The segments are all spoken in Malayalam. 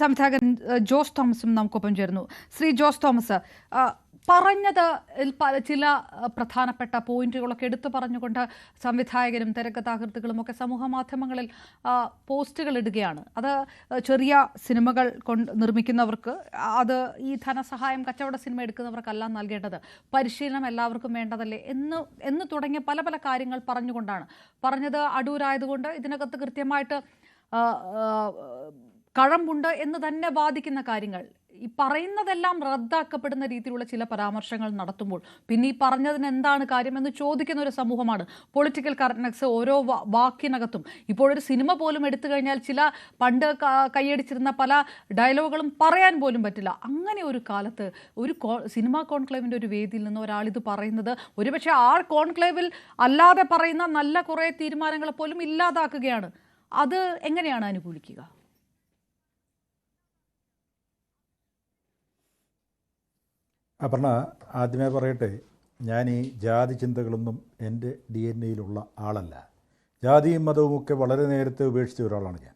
സംവിധായകൻ ജോസ് തോമസും നമുക്കൊപ്പം ചേരുന്നു. ശ്രീ ജോസ് തോമസ്, പറഞ്ഞത് ചില പ്രധാനപ്പെട്ട പോയിന്റുകളൊക്കെ എടുത്തു പറഞ്ഞുകൊണ്ട് സംവിധായകരും തിരക്കഥാകൃത്തുക്കളും ഒക്കെ സമൂഹ മാധ്യമങ്ങളിൽ പോസ്റ്റുകൾ ഇടുകയാണ്. അത് ചെറിയ സിനിമകൾ നിർമ്മിക്കുന്നവർക്ക്, അത് ഈ ധനസഹായം കച്ചവട സിനിമ എടുക്കുന്നവർക്കല്ല നൽകേണ്ടത്, പരിശീലനം എല്ലാവർക്കും വേണ്ടതല്ലേ എന്ന് തുടങ്ങിയ പല പല കാര്യങ്ങൾ പറഞ്ഞുകൊണ്ടാണ് പറഞ്ഞത്. അടൂരായതുകൊണ്ട് ഇതിനകത്ത് കൃത്യമായിട്ട് കഴമ്പുണ്ട് എന്ന് തന്നെ വാദിക്കുന്ന കാര്യങ്ങൾ, ഈ പറയുന്നതെല്ലാം റദ്ദാക്കപ്പെടുന്ന രീതിയിലുള്ള ചില പരാമർശങ്ങൾ നടത്തുമ്പോൾ പിന്നെ ഈ പറഞ്ഞതിന് എന്താണ് കാര്യമെന്ന് ചോദിക്കുന്ന ഒരു സമൂഹമാണ്. പൊളിറ്റിക്കൽ കറക്റ്റ്നെസ് ഓരോ വാക്കിനകത്തും. ഇപ്പോഴൊരു സിനിമ പോലും എടുത്തു കഴിഞ്ഞാൽ ചില പണ്ട് കൈയടിച്ചിരുന്ന പല ഡയലോഗുകളും പറയാൻ പോലും പറ്റില്ല. അങ്ങനെ ഒരു കാലത്ത് ഒരു സിനിമാ കോൺക്ലേവിൻ്റെ ഒരു വേദിയിൽ നിന്ന് ഒരാളിത് പറയുന്നത് ഒരുപക്ഷെ ആ കോൺക്ലേവിൽ അല്ലാതെ പറയുന്ന നല്ല കുറേ തീരുമാനങ്ങളെ പോലും ഇല്ലാതാക്കുകയാണ്. അത് എങ്ങനെയാണ് അനുകൂലിക്കുക? അപർണ, ആദ്യമേ പറയട്ടെ, ഞാൻ ഈ ജാതി ചിന്തകളൊന്നും എൻ്റെ DNA-യിലുള്ള ആളല്ല. ജാതിയും മതവുമൊക്കെ വളരെ നേരത്തെ ഉപേക്ഷിച്ച ഒരാളാണ് ഞാൻ.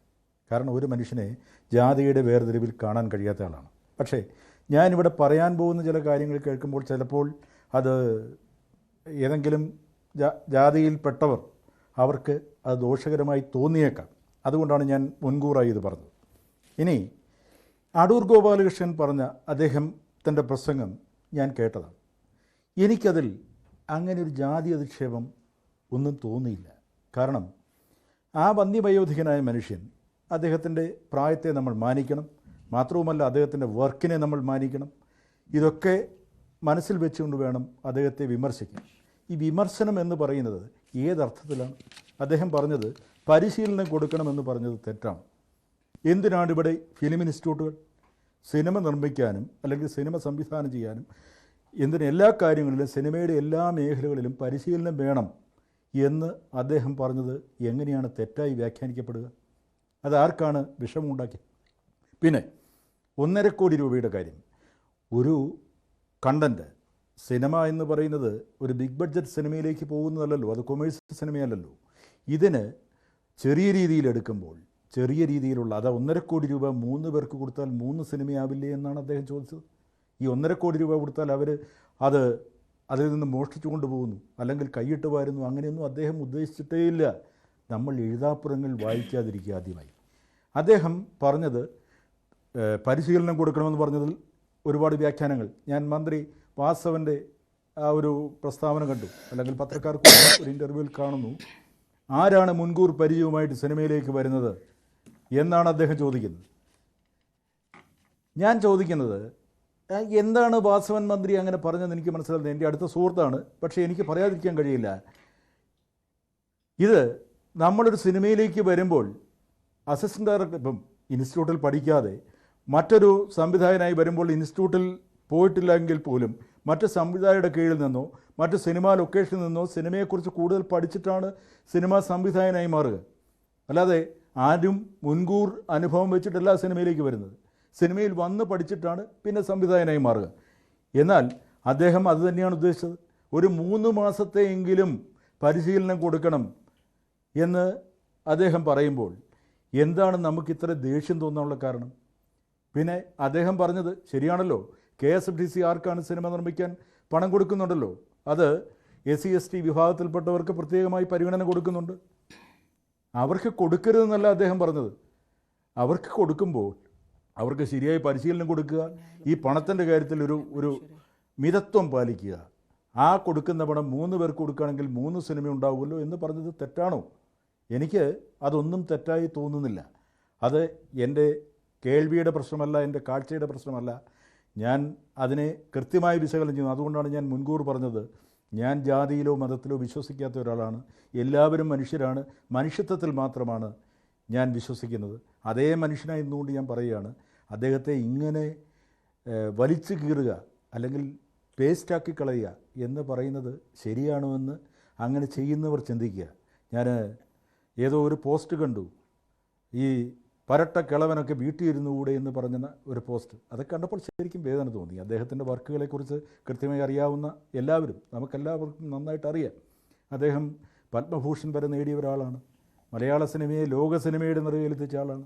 കാരണം ഒരു മനുഷ്യനെ ജാതിയുടെ വേർതിരിവിൽ കാണാൻ കഴിയാത്ത ആളാണ്. പക്ഷേ ഞാനിവിടെ പറയാൻ പോകുന്ന ചില കാര്യങ്ങൾ കേൾക്കുമ്പോൾ ചിലപ്പോൾ അത് ഏതെങ്കിലും ജാതിയിൽപ്പെട്ടവർ അവർക്ക് അത് ദോഷകരമായി തോന്നിയേക്കാം. അതുകൊണ്ടാണ് ഞാൻ മുൻകൂറായി ഇത് പറഞ്ഞത്. ഇനി അടൂർ ഗോപാലകൃഷ്ണൻ പറഞ്ഞ അദ്ദേഹത്തിൻ്റെ പ്രസംഗം ഞാൻ കേട്ടതാണ്. എനിക്കതിൽ അങ്ങനെ ഒരു ജാതി അധിക്ഷേപം ഒന്നും തോന്നിയില്ല. കാരണം ആ വന്ധ്യവയോധികനായ മനുഷ്യൻ, അദ്ദേഹത്തിൻ്റെ പ്രായത്തെ നമ്മൾ മാനിക്കണം. മാത്രവുമല്ല അദ്ദേഹത്തിൻ്റെ വർക്കിനെ നമ്മൾ മാനിക്കണം. ഇതൊക്കെ മനസ്സിൽ വെച്ചുകൊണ്ട് വേണം അദ്ദേഹത്തെ വിമർശിക്കാൻ. ഈ വിമർശനം എന്ന് പറയുന്നത് ഏതർത്ഥത്തിലാണ്? അദ്ദേഹം പറഞ്ഞത് പരിശീലനം കൊടുക്കണമെന്ന് പറഞ്ഞത് തെറ്റാണ്. എന്തിനാണ് ഇവിടെ ഫിലിം ഇൻസ്റ്റിറ്റ്യൂട്ടുകൾ? സിനിമ നിർമ്മിക്കാനും അല്ലെങ്കിൽ സിനിമ സംവിധാനം ചെയ്യാനും എന്തിന് എല്ലാ കാര്യങ്ങളിലും സിനിമയുടെ എല്ലാ മേഖലകളിലും പരിശീലനം വേണം എന്ന് അദ്ദേഹം പറഞ്ഞത് എങ്ങനെയാണ് തെറ്റായി വ്യാഖ്യാനിക്കപ്പെടുക? അത് ആർക്കാണ് വിഷമമുണ്ടാക്കിയത്? പിന്നെ 1.5 കോടി രൂപയുടെ കാര്യം. ഒരു കണ്ടൻറ്റ്, സിനിമ എന്ന് പറയുന്നത് ഒരു ബിഗ് ബഡ്ജറ്റ് സിനിമയിലേക്ക് പോകുന്നതല്ലല്ലോ, അത് കൊമേഴ്സ്യൽ സിനിമയല്ലല്ലോ. ഇതിന് ചെറിയ രീതിയിൽ എടുക്കുമ്പോൾ ചെറിയ രീതിയിലുള്ള, അത് 1.5 കോടി രൂപ 3 പേർക്ക് കൊടുത്താൽ 3 സിനിമയാവില്ലേ എന്നാണ് അദ്ദേഹം ചോദിച്ചത്. ഈ 1.5 കോടി രൂപ കൊടുത്താൽ അവർ അതിൽ നിന്ന് മോഷ്ടിച്ചു കൊണ്ടുപോകുന്നു, അല്ലെങ്കിൽ കൈയിട്ട് വാരുന്നു, അങ്ങനെയൊന്നും അദ്ദേഹം ഉദ്ദേശിച്ചിട്ടേ ഇല്ല. നമ്മൾ എഴുതാപ്പുറങ്ങൾ വായിക്കാതിരിക്കുക. ആദ്യമായി അദ്ദേഹം പറഞ്ഞത് പരിശീലനം കൊടുക്കണമെന്ന് പറഞ്ഞതിൽ ഒരുപാട് വ്യാഖ്യാനങ്ങൾ. ഞാൻ മന്ത്രി വാസവൻ്റെ ആ ഒരു പ്രസ്താവന കണ്ടു, അല്ലെങ്കിൽ പത്രക്കാർക്ക് ഒരു ഇൻ്റർവ്യൂവിൽ കാണുന്നു. ആരാണ് മുൻകൂർ പരിചയവുമായിട്ട് സിനിമയിലേക്ക് വരുന്നത് എന്നാണ് അദ്ദേഹം ചോദിക്കുന്നത്. ഞാൻ ചോദിക്കുന്നത്, എന്താണ് വാസവൻ മന്ത്രി അങ്ങനെ പറഞ്ഞതെന്ന് എനിക്ക് മനസ്സിലാകുന്നത്. എൻ്റെ അടുത്ത സുഹൃത്താണ്, പക്ഷേ എനിക്ക് പറയാതിരിക്കാൻ കഴിയില്ല. ഇത് നമ്മളൊരു സിനിമയിലേക്ക് വരുമ്പോൾ അസിസ്റ്റൻ്റ് ഡയറക്ടർ, ഇപ്പം ഇൻസ്റ്റിറ്റ്യൂട്ടിൽ പഠിക്കാതെ മറ്റൊരു സംവിധായകനായി വരുമ്പോൾ ഇൻസ്റ്റിറ്റ്യൂട്ടിൽ പോയിട്ടില്ലെങ്കിൽ പോലും മറ്റ് സംവിധായകരുടെ കീഴിൽ നിന്നോ മറ്റ് സിനിമാ ലൊക്കേഷനിൽ നിന്നോ സിനിമയെക്കുറിച്ച് കൂടുതൽ പഠിച്ചിട്ടാണ് സിനിമാ സംവിധായകനായി മാറുക. അല്ലാതെ ആരും മുൻകൂർ അനുഭവം വെച്ചിട്ടല്ല സിനിമയിലേക്ക് വരുന്നത്. സിനിമയിൽ വന്ന് പഠിച്ചിട്ടാണ് പിന്നെ സംവിധായകനായി മാറുക. എന്നാൽ അദ്ദേഹം അത് തന്നെയാണ് ഉദ്ദേശിച്ചത്. ഒരു 3 മാസത്തെയെങ്കിലും പരിശീലനം കൊടുക്കണം എന്ന് അദ്ദേഹം പറയുമ്പോൾ എന്താണ് നമുക്കിത്ര ദേഷ്യം തോന്നാനുള്ള കാരണം? പിന്നെ അദ്ദേഹം പറഞ്ഞത് ശരിയാണല്ലോ, KSFDC ആർക്കാണ് സിനിമ നിർമ്മിക്കാൻ പണം കൊടുക്കുന്നുണ്ടല്ലോ, അത് SC/ST വിഭാഗത്തിൽപ്പെട്ടവർക്ക് പ്രത്യേകമായി പരിഗണന കൊടുക്കുന്നുണ്ട്. അവർക്ക് കൊടുക്കരുതെന്നല്ല അദ്ദേഹം പറഞ്ഞത്. അവർക്ക് കൊടുക്കുമ്പോൾ അവർക്ക് ശരിയായ പരിശീലനം കൊടുക്കുക, ഈ പണത്തിൻ്റെ കാര്യത്തിൽ ഒരു മിതത്വം പാലിക്കുക. ആ കൊടുക്കുന്ന പണം 3 പേർക്ക് കൊടുക്കുകയാണെങ്കിൽ 3 സിനിമ ഉണ്ടാവുമല്ലോ എന്ന് പറഞ്ഞത് തെറ്റാണോ? എനിക്ക് അതൊന്നും തെറ്റായി തോന്നുന്നില്ല. അത് എൻ്റെ കേൾവിയുടെ പ്രശ്നമല്ല, എൻ്റെ കാഴ്ചയുടെ പ്രശ്നമല്ല. ഞാൻ അതിനെ കൃത്യമായി വിശകലനം ചെയ്യുന്നു. അതുകൊണ്ടാണ് ഞാൻ മുൻകൂർ പറഞ്ഞത്, ഞാൻ ജാതിയിലോ മതത്തിലോ വിശ്വസിക്കാത്ത ഒരാളാണ്. എല്ലാവരും മനുഷ്യരാണ്, മനുഷ്യത്വത്തിൽ മാത്രമാണ് ഞാൻ വിശ്വസിക്കുന്നത്. അതേ മനുഷ്യനായി ഇന്നുകൊണ്ട് ഞാൻ പറയുകയാണ്, അദ്ദേഹത്തെ ഇങ്ങനെ വലിച്ചു കീറുക അല്ലെങ്കിൽ പേസ്റ്റാക്കി കളയുക എന്ന് പറയുന്നത് ശരിയാണോ എന്ന് അങ്ങനെ ചെയ്യുന്നവർ ചിന്തിക്കുക. ഞാൻ ഏതോ ഒരു പോസ്റ്റ് കണ്ടു, ഈ പരട്ട കിളവനൊക്കെ വീട്ടിൽ ഇരുന്നുകൂടെ എന്ന് പറഞ്ഞ ഒരു പോസ്റ്റ്. അതൊക്കെ കണ്ടപ്പോൾ ശരിക്കും വേദന തോന്നി. അദ്ദേഹത്തിൻ്റെ വർക്കുകളെക്കുറിച്ച് കൃത്യമായി അറിയാവുന്ന എല്ലാവരും, നമുക്കെല്ലാവർക്കും നന്നായിട്ട് അറിയാം. അദ്ദേഹം പത്മഭൂഷൺ വരെ നേടിയ ഒരാളാണ്. മലയാള സിനിമയെ ലോക സിനിമയുടെ നിറയിലെത്തിച്ച ആളാണ്.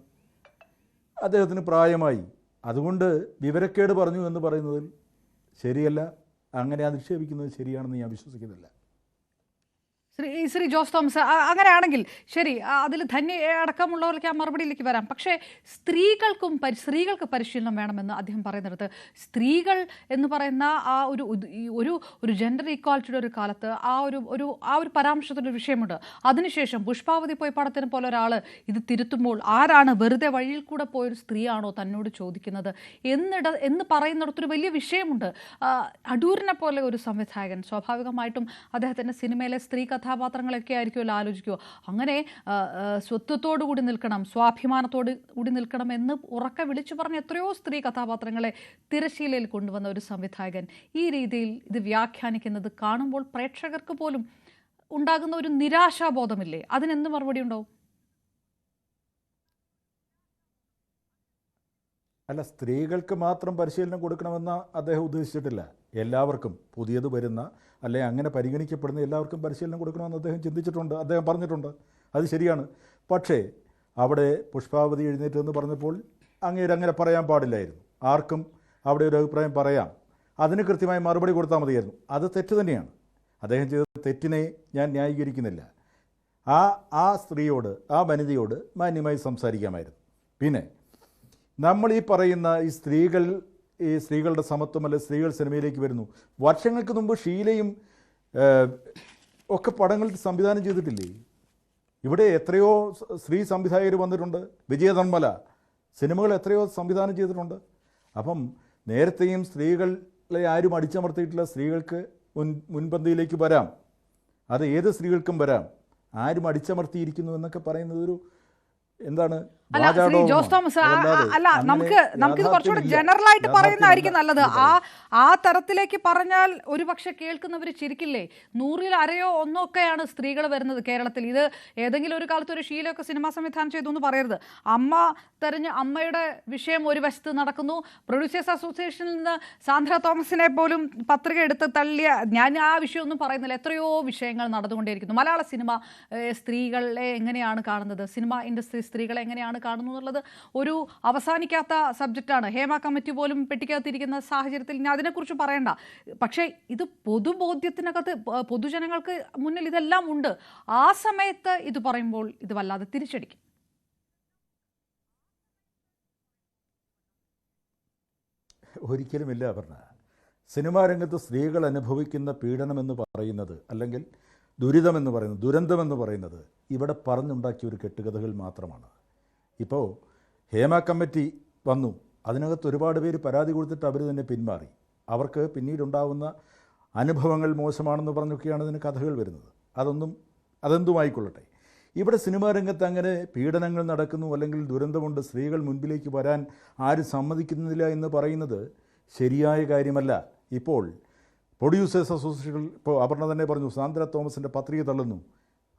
അദ്ദേഹത്തിന് പ്രായമായി. അതുകൊണ്ട് വിവരക്കേട് പറഞ്ഞു എന്ന് പറയുന്നതിൽ ശരിയല്ല. അങ്ങനെ അധിക്ഷേപിക്കുന്നത് ശരിയാണെന്ന് ഞാൻ വിശ്വസിക്കുന്നില്ല. ശ്രീ ജോസ് തോമസ്, അങ്ങനെയാണെങ്കിൽ ശരി, അതിൽ ധന്യ അടക്കമുള്ളവർക്ക് ആ മറുപടിയിലേക്ക് വരാം. പക്ഷേ സ്ത്രീകൾക്ക് പരിശീലനം വേണമെന്ന് അദ്ദേഹം പറയുന്നിടത്ത് സ്ത്രീകൾ എന്ന് പറയുന്ന ആ ഒരു ജെൻഡർ ഈക്വാലിറ്റിയുടെ ഒരു കാലത്ത് ആ ഒരു പരാമർശത്തിൻ്റെ ഒരു വിഷയമുണ്ട്. അതിനുശേഷം പുഷ്പാവതി പോയി പടത്തിന് പോലെ ഒരാൾ ഇത് തിരുത്തുമ്പോൾ ആരാണ് വെറുതെ വഴിയിൽ കൂടെ പോയൊരു സ്ത്രീയാണോ തന്നോട് ചോദിക്കുന്നത് എന്ന് പറയുന്നിടത്തൊരു വലിയ വിഷയമുണ്ട്. അടൂരിനെ പോലെ ഒരു സംവിധായകൻ സ്വാഭാവികമായിട്ടും അദ്ദേഹത്തിൻ്റെ സിനിമയിലെ സ്ത്രീ കഥാപാത്രങ്ങളൊക്കെ ആയിരിക്കുമല്ലോ ആലോചിക്കുമോ, അങ്ങനെ സ്വത്വത്തോടു കൂടി നിൽക്കണം, സ്വാഭിമാനത്തോട് കൂടി നിൽക്കണം എന്ന് ഉറക്കെ വിളിച്ചു പറഞ്ഞ എത്രയോ സ്ത്രീ കഥാപാത്രങ്ങളെ തിരശീലയിൽ കൊണ്ടുവന്ന ഒരു സംവിധായകൻ ഈ രീതിയിൽ ഇത് വ്യാഖ്യാനിക്കുന്നത് കാണുമ്പോൾ പ്രേക്ഷകർക്ക് പോലും ഉണ്ടാകുന്ന ഒരു നിരാശാബോധമില്ലേ? അതിനെന്ത് മറുപടി ഉണ്ടാവും? അല്ല, സ്ത്രീകൾക്ക് മാത്രം പരിശീലനം കൊടുക്കണമെന്ന് അദ്ദേഹം ഉദ്ദേശിച്ചിട്ടില്ല. എല്ലാവർക്കും, പുതിയത് വരുന്ന അല്ലെ അങ്ങനെ പരിഗണിക്കപ്പെടുന്ന എല്ലാവർക്കും പരിശീലനം കൊടുക്കണമെന്ന് അദ്ദേഹം ചിന്തിച്ചിട്ടുണ്ട്, അദ്ദേഹം പറഞ്ഞിട്ടുണ്ട്. അത് ശരിയാണ്. പക്ഷേ അവിടെ പുഷ്പാവതി എഴുന്നേറ്റെന്ന് പറഞ്ഞപ്പോൾ അങ്ങനെ പറയാൻ പാടില്ലായിരുന്നു. ആർക്കും അവിടെ ഒരു അഭിപ്രായം പറയാം, അതിന് കൃത്യമായി മറുപടി കൊടുത്താൽ മതിയായിരുന്നു. അത് തെറ്റ് തന്നെയാണ്. അദ്ദേഹം ചെയ്ത തെറ്റിനെ ഞാൻ ന്യായീകരിക്കുന്നില്ല. ആ സ്ത്രീയോട്, ആ വനിതയോട് മാന്യമായി സംസാരിക്കാമായിരുന്നു. പിന്നെ നമ്മൾ ഈ പറയുന്ന ഈ സ്ത്രീകളുടെ സമത്വം അല്ലെ സ്ത്രീകൾ സിനിമയിലേക്ക് വരുന്നു. വർഷങ്ങൾക്ക് മുമ്പ് ഷീലയും ഒക്കെ പടങ്ങൾ സംവിധാനം ചെയ്തിട്ടില്ലേ? ഇവിടെ എത്രയോ സ്ത്രീ സംവിധായകർ വന്നിട്ടുണ്ട്. വിജയധർമ്മല സിനിമകൾ എത്രയോ സംവിധാനം ചെയ്തിട്ടുണ്ട്. അപ്പം നേരത്തെയും സ്ത്രീകളെ ആരും അടിച്ചമർത്തിയിട്ടില്ല. സ്ത്രീകൾക്ക് മുൻപന്തിയിലേക്ക് വരാം, അത് ഏത് സ്ത്രീകൾക്കും വരാം. ആരും അടിച്ചമർത്തിയിരിക്കുന്നു എന്നൊക്കെ പറയുന്നത് ഒരു എന്താണ്? ജോസ് തോമസ്, അല്ല, നമുക്ക് ഇത് കുറച്ചുകൂടി ജനറൽ ആയിട്ട് പറയുന്നതായിരിക്കും നല്ലത്. ആ തരത്തിലേക്ക് പറഞ്ഞാൽ ഒരുപക്ഷെ കേൾക്കുന്നവർ ചിരിക്കില്ലേ? 100-ൽ അരയോ ഒന്നോ ഒക്കെയാണ് സ്ത്രീകൾ വരുന്നത് കേരളത്തിൽ. ഇത് ഏതെങ്കിലും ഒരു കാലത്ത് ഒരു ഷീലയൊക്കെ സിനിമാ സംവിധാനം ചെയ്തു എന്ന് പറയരുത്. അമ്മയുടെ വിഷയം ഒരു വശത്ത് നടക്കുന്നു. പ്രൊഡ്യൂസേഴ്സ് അസോസിയേഷനിൽ നിന്ന് സാന്ദ്ര തോമസിനെ പോലും പത്രിക എടുത്ത് തള്ളിയ, ഞാൻ ആ വിഷയമൊന്നും പറയുന്നില്ല. എത്രയോ വിഷയങ്ങൾ നടന്നുകൊണ്ടേയിരിക്കുന്നു. മലയാള സിനിമ സ്ത്രീകളെ എങ്ങനെയാണ് കാണുന്നത്, സിനിമ ഇൻഡസ്ട്രി സ്ത്രീകളെ എങ്ങനെയാണ് കാണുന്നു എന്നുള്ളത് ഒരു അവസാനിക്കാത്ത സബ്ജക്റ്റാണ്. ഹേമ കമ്മിറ്റി പോലും പെട്ടിക്കകത്തിരിക്കുന്ന സാഹചര്യത്തിൽ ഇനി അതിനെക്കുറിച്ച് പറയണ്ട. പക്ഷേ ഇത് പൊതുബോധ്യത്തിനകത്ത്, പൊതുജനങ്ങൾക്ക് മുന്നിൽ ഇതെല്ലാം ഉണ്ട്. ആ സമയത്ത് ഇത് പറയുമ്പോൾ ഇത് വല്ലാതെ തിരിച്ചടിക്കും. ഒരിക്കലുമില്ല പറഞ്ഞ. സിനിമാ രംഗത്ത് സ്ത്രീകൾ അനുഭവിക്കുന്ന പീഡനമെന്ന് പറയുന്നത്, അല്ലെങ്കിൽ ദുരിതമെന്ന് പറയുന്നത്, ദുരന്തമെന്ന് പറയുന്നത് ഇവിടെ പറഞ്ഞുണ്ടാക്കിയ ഒരു കെട്ടുകഥകൾ മാത്രമാണ്. ഇപ്പോൾ ഹേമ കമ്മിറ്റി വന്നു, അതിനകത്ത് ഒരുപാട് പേര് പരാതി കൊടുത്തിട്ട് അവർ തന്നെ പിന്മാറി. അവർക്ക് പിന്നീടുണ്ടാകുന്ന അനുഭവങ്ങൾ മോശമാണെന്ന് പറഞ്ഞൊക്കെയാണ് ഇതിന് കഥകൾ വരുന്നത്. അതെന്തുമായിക്കൊള്ളട്ടെ, ഇവിടെ സിനിമാ രംഗത്ത് അങ്ങനെ പീഡനങ്ങൾ നടക്കുന്നു, അല്ലെങ്കിൽ ദുരന്തമുണ്ട്, സ്ത്രീകൾ മുൻപിലേക്ക് വരാൻ ആരും സമ്മതിക്കുന്നില്ല എന്ന് പറയുന്നത് ശരിയായ കാര്യമല്ല. ഇപ്പോൾ പ്രൊഡ്യൂസേഴ്സ് അസോസിയേഷൻ, ഇപ്പോൾ അപർണ തന്നെ പറഞ്ഞു, സാന്ദ്ര തോമസിൻ്റെ പത്രിക തള്ളുന്നു.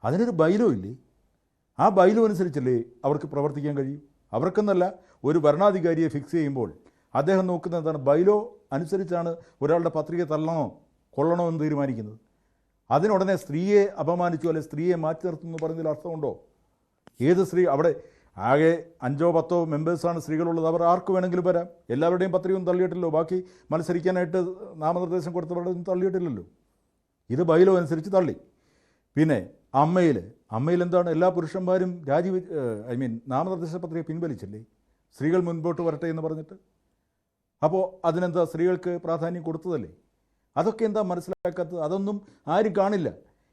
അതിനൊരു ബൈലോ ഇല്ലേ? ആ ബൈലോ അനുസരിച്ചല്ലേ അവർക്ക് പ്രവർത്തിക്കാൻ കഴിയും? അവർക്കെന്നല്ല, ഒരു ഭരണാധികാരിയെ ഫിക്സ് ചെയ്യുമ്പോൾ അദ്ദേഹം നോക്കുന്നത് എന്താണ്? ബൈലോ അനുസരിച്ചാണ് ഒരാളുടെ പത്രിക തള്ളണോ കൊള്ളണോ എന്ന് തീരുമാനിക്കുന്നത്. അതിനുടനെ സ്ത്രീയെ അപമാനിച്ചു അല്ലെ സ്ത്രീയെ മാറ്റി നിർത്തുന്നു പറഞ്ഞതിൽ അർത്ഥമുണ്ടോ? ഏത് സ്ത്രീ? അവിടെ ആകെ 5-10 മെമ്പേഴ്സാണ് സ്ത്രീകളുള്ളത്. അവർ ആർക്ക് വേണമെങ്കിലും വരാം. എല്ലാവരുടെയും പത്രികയൊന്നും തള്ളിയിട്ടില്ലല്ലോ. ബാക്കി മത്സരിക്കാനായിട്ട് നാമനിർദ്ദേശം കൊടുത്തവരുടെ ഒന്നും തള്ളിയിട്ടില്ലല്ലോ. ഇത് ബൈലോ അനുസരിച്ച് തള്ളി. പിന്നെ അമ്മയിൽ എന്താണ്? എല്ലാ പുരുഷന്മാരും നാമനിർദ്ദേശ പത്രിക പിൻവലിച്ചില്ലേ? സ്ത്രീകൾ മുൻപോട്ട് വരട്ടെ എന്ന് പറഞ്ഞിട്ട്. അപ്പോൾ അതിനെന്താ, സ്ത്രീകൾക്ക് പ്രാധാന്യം കൊടുത്തതല്ലേ? അതൊക്കെ എന്താ മനസ്സിലാക്കാത്തത്? അതൊന്നും ആരും കാണില്ല.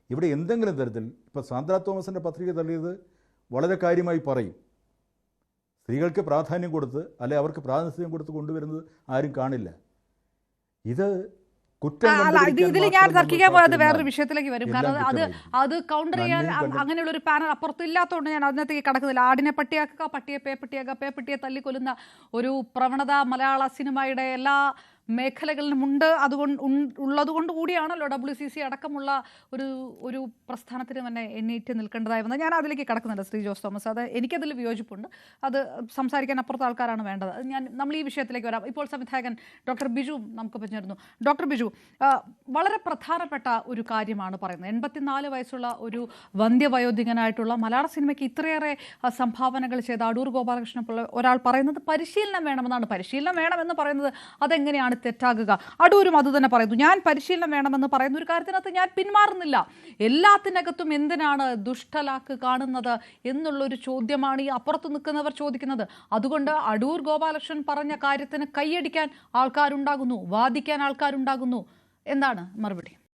ഇവിടെ എന്തെങ്കിലും തരത്തിൽ ഇപ്പോൾ സാന്ദ്ര തോമസിൻ്റെ പത്രിക തള്ളിയത് വളരെ കാര്യമായി പറയും. സ്ത്രീകൾക്ക് പ്രാധാന്യം കൊടുത്ത് അല്ലെ അവർക്ക് പ്രാതിനിധ്യം കൊടുത്ത് കൊണ്ടുവരുന്നത് ആരും കാണില്ല. ഇത് ഇതിൽ ഞാൻ തർക്കിക്കാൻ പോയത് വേറൊരു വിഷയത്തിലേക്ക് വരും. കാരണം അത് കൗണ്ടർ ചെയ്യാൻ അങ്ങനെയുള്ള ഒരു പാനൽ അപ്പുറത്തില്ലാത്തതുകൊണ്ട് ഞാൻ അതിനകത്തേക്ക് കടക്കുന്നില്ല. ആടിനെ പട്ടിയാക്കുക, പട്ടിയെ പേപ്പട്ടിയാക്കുക, പേപ്പട്ടിയെ തല്ലിക്കൊല്ലുന്ന ഒരു പ്രവണത മലയാള സിനിമയുടെ എല്ലാ മേഖലകളിലുമുണ്ട്. ഉള്ളതുകൊണ്ട് കൂടിയാണല്ലോ WCC അടക്കമുള്ള ഒരു പ്രസ്ഥാനത്തിന് തന്നെ എണ്ണീറ്റ് നിൽക്കേണ്ടതായി വന്നത്. ഞാൻ അതിലേക്ക് കടക്കുന്നുണ്ട് ശ്രീ ജോസ് തോമസ്. അത് എനിക്കതിൽ വിയോജിപ്പുണ്ട്. അത് സംസാരിക്കാൻ അപ്പുറത്തെ ആൾക്കാരാണ് വേണ്ടത്. നമ്മൾ ഈ വിഷയത്തിലേക്ക് വരാം. ഇപ്പോൾ സംവിധായകൻ ഡോക്ടർ ബിജു നമുക്ക് പറഞ്ഞിരുന്നു. ഡോക്ടർ ബിജു, വളരെ പ്രധാനപ്പെട്ട ഒരു കാര്യമാണ് പറയുന്നത്. 84 വയസ്സുള്ള ഒരു വന്ധ്യവയോധികനായിട്ടുള്ള മലയാള സിനിമയ്ക്ക് ഇത്രയേറെ സംഭാവനകൾ ചെയ്ത അടൂർ ഗോപാലകൃഷ്ണൻ പിള്ള ഒരാൾ പറയുന്നത് പരിശീലനം വേണമെന്നാണ്. പരിശീലനം വേണമെന്ന് പറയുന്നത് അതെങ്ങനെയാണ് തെറ്റാകുക? അടൂരും അത് തന്നെ പറയുന്നു. ഞാൻ പരിശീലനം വേണമെന്ന് പറയുന്ന ഒരു കാര്യത്തിനകത്ത് ഞാൻ പിന്മാറുന്നില്ല. എല്ലാത്തിനകത്തും എന്തിനാണ് ദുഷ്ടലാക്ക് കാണുന്നത് എന്നുള്ളൊരു ചോദ്യമാണ് ഈ അപ്പുറത്ത് നിൽക്കുന്നവർ ചോദിക്കുന്നത്. അതുകൊണ്ട് അടൂർ ഗോപാലകൃഷ്ണൻ പറഞ്ഞ കാര്യത്തിന് കൈയടിക്കാൻ ആൾക്കാരുണ്ടാകുന്നു, വാദിക്കാൻ ആൾക്കാരുണ്ടാകുന്നു. എന്താണ് മറുപടി?